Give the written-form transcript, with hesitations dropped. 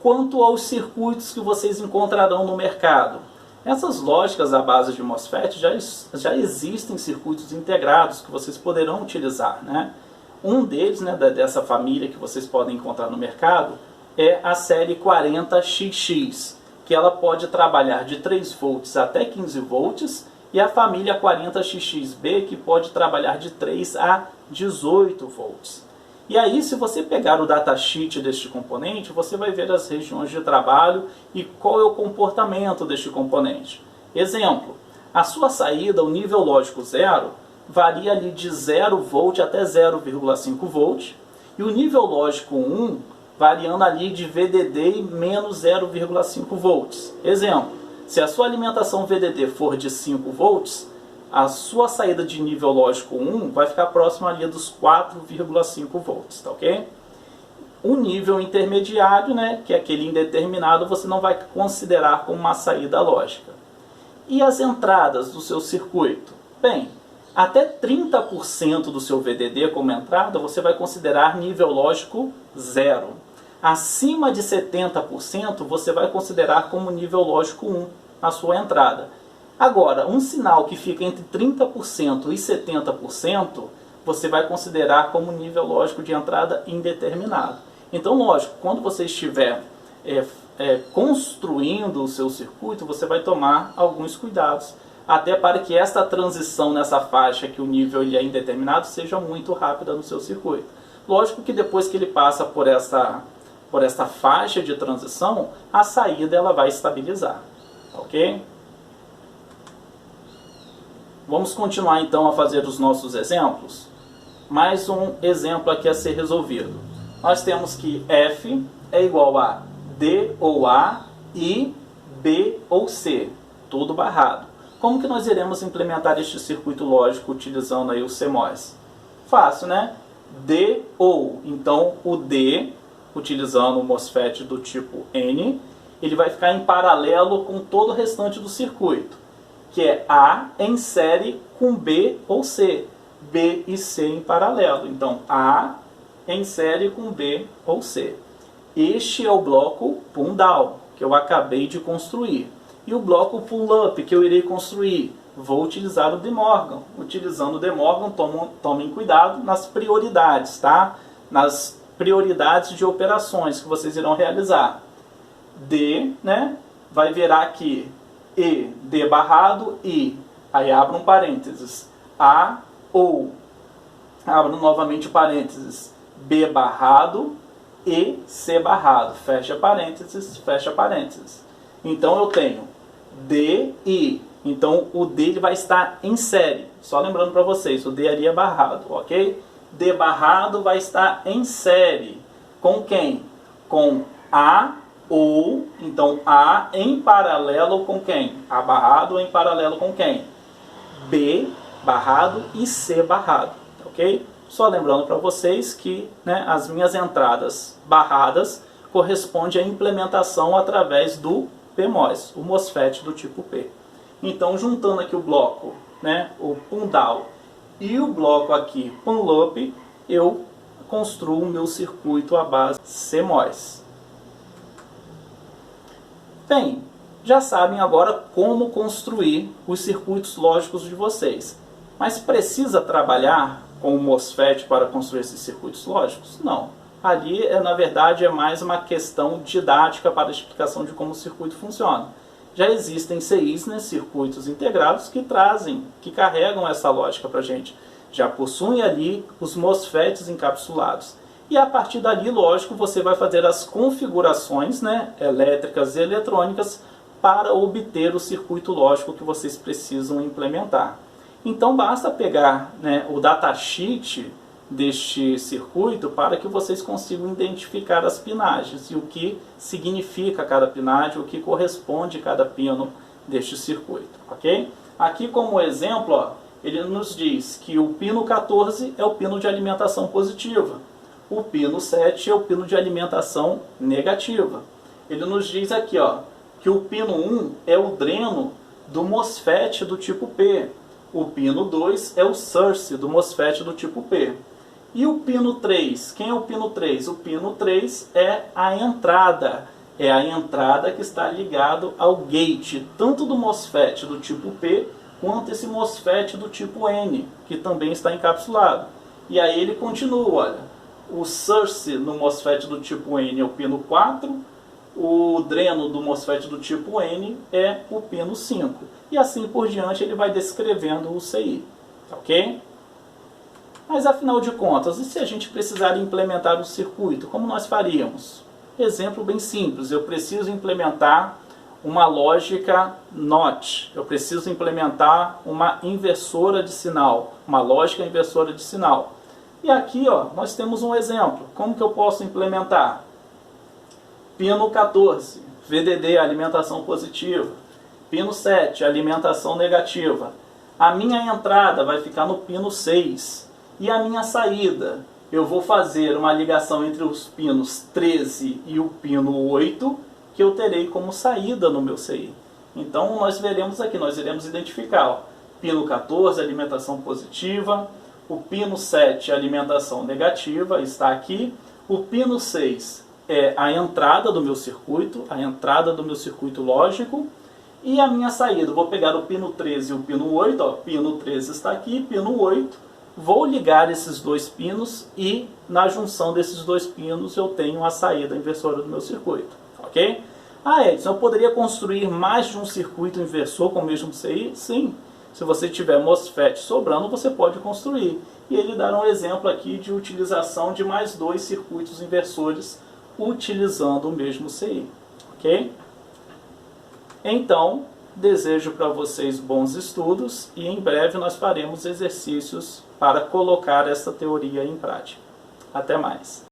Quanto aos circuitos que vocês encontrarão no mercado, essas lógicas à base de MOSFET já existem circuitos integrados que vocês poderão utilizar, né? Um deles, né, dessa família que vocês podem encontrar no mercado, é a série 40XX, que ela pode trabalhar de 3 volts até 15 volts, e a família 40XXB, que pode trabalhar de 3 a 18 volts. E aí, se você pegar o datasheet deste componente, você vai ver as regiões de trabalho e qual é o comportamento deste componente. Exemplo, a sua saída, o nível lógico 0, varia ali de 0 volt até 0,5 volt, e o nível lógico 1 variando ali de VDD e menos 0,5 volts. Exemplo, se a sua alimentação VDD for de 5 volts, a sua saída de nível lógico 1 vai ficar próxima ali dos 4,5 volts, tá ok? O nível intermediário, né, que é aquele indeterminado, você não vai considerar como uma saída lógica. E as entradas do seu circuito? Bem, até 30% do seu VDD como entrada você vai considerar nível lógico 0. Acima de 70% você vai considerar como nível lógico 1 a sua entrada. Agora, um sinal que fica entre 30% e 70%, você vai considerar como nível lógico de entrada indeterminado. Então, lógico, quando você estiver construindo o seu circuito, você vai tomar alguns cuidados, até para que esta transição nessa faixa, que o nível ele é indeterminado, seja muito rápida no seu circuito. Lógico que depois que ele passa por esta faixa de transição, a saída ela vai estabilizar, ok? Vamos continuar então a fazer os nossos exemplos. Mais um exemplo aqui a ser resolvido. Nós temos que F é igual a D ou A e B ou C, tudo barrado. Como que nós iremos implementar este circuito lógico utilizando aí o CMOS? Fácil, né? D ou, então o D, utilizando o MOSFET do tipo N, ele vai ficar em paralelo com todo o restante do circuito, que é A em série com B ou C. B e C em paralelo. Então, A em série com B ou C. Este é o bloco pull-down, que eu acabei de construir. E o bloco pull-up, que eu irei construir, vou utilizar o De Morgan. Utilizando o De Morgan, tomem cuidado nas prioridades, tá? Nas prioridades de operações que vocês irão realizar. D, né, vai virar aqui E, D barrado, I. Aí abro um parênteses. A ou, abro novamente parênteses, B barrado e C barrado. Fecha parênteses, fecha parênteses. Então eu tenho D e I. Então o D ele vai estar em série. Só lembrando para vocês, o D ali é barrado, ok? D barrado vai estar em série. Com quem? Com A ou, então A em paralelo com quem? A barrado em paralelo com quem? B barrado e C barrado, ok? Só lembrando para vocês que, né, as minhas entradas barradas correspondem à implementação através do PMOS, o MOSFET do tipo P. Então, juntando aqui o bloco, né, o pull-down e o bloco aqui pull-up, eu construo o meu circuito à base CMOS. Bem, já sabem agora como construir os circuitos lógicos de vocês. Mas precisa trabalhar com o MOSFET para construir esses circuitos lógicos? Não. Ali, na verdade, é mais uma questão didática para a explicação de como o circuito funciona. Já existem CIs, né, circuitos integrados, que carregam essa lógica para a gente. Já possuem ali os MOSFETs encapsulados. E a partir dali, lógico, você vai fazer as configurações, né, elétricas e eletrônicas para obter o circuito lógico que vocês precisam implementar. Então basta pegar, né, o datasheet deste circuito para que vocês consigam identificar as pinagens e o que significa cada pinagem, o que corresponde a cada pino deste circuito, ok? Aqui como exemplo, ó, ele nos diz que o pino 14 é o pino de alimentação positiva, o pino 7 é o pino de alimentação negativa. Ele nos diz aqui, ó, que o pino 1 é o dreno do MOSFET do tipo P, o pino 2 é o source do MOSFET do tipo P. E o pino 3? Quem é o pino 3? O pino 3 é a entrada, É a entrada que está ligado ao gate, tanto do MOSFET do tipo P, quanto esse MOSFET do tipo N, que também está encapsulado. E aí ele continua, olha, o source no MOSFET do tipo N é o pino 4, o dreno do MOSFET do tipo N é o pino 5. E assim por diante ele vai descrevendo o CI, ok? Mas afinal de contas, e se a gente precisar implementar o circuito, como nós faríamos? Exemplo bem simples, eu preciso implementar uma lógica NOT, eu preciso implementar uma inversora de sinal, uma lógica inversora de sinal. E aqui ó, nós temos um exemplo, como que eu posso implementar? Pino 14, VDD, alimentação positiva. Pino 7, alimentação negativa. A minha entrada vai ficar no pino 6. E a minha saída, eu vou fazer uma ligação entre os pinos 13 e o pino 8, que eu terei como saída no meu CI. Então nós veremos aqui, nós iremos identificar ó, pino 14, alimentação positiva, o pino 7, alimentação negativa, está aqui, o pino 6 é a entrada do meu circuito, lógico, e a minha saída, eu vou pegar o pino 13 e o pino 8, ó, pino 13 está aqui, pino 8, vou ligar esses dois pinos e na junção desses dois pinos eu tenho a saída inversora do meu circuito, ok? Ah, Edson, eu poderia construir mais de um circuito inversor com o mesmo CI? Sim. Se você tiver MOSFET sobrando, você pode construir. E ele dá um exemplo aqui de utilização de mais 2 circuitos inversores utilizando o mesmo CI, ok? Então, desejo para vocês bons estudos e em breve nós faremos exercícios para colocar essa teoria em prática. Até mais!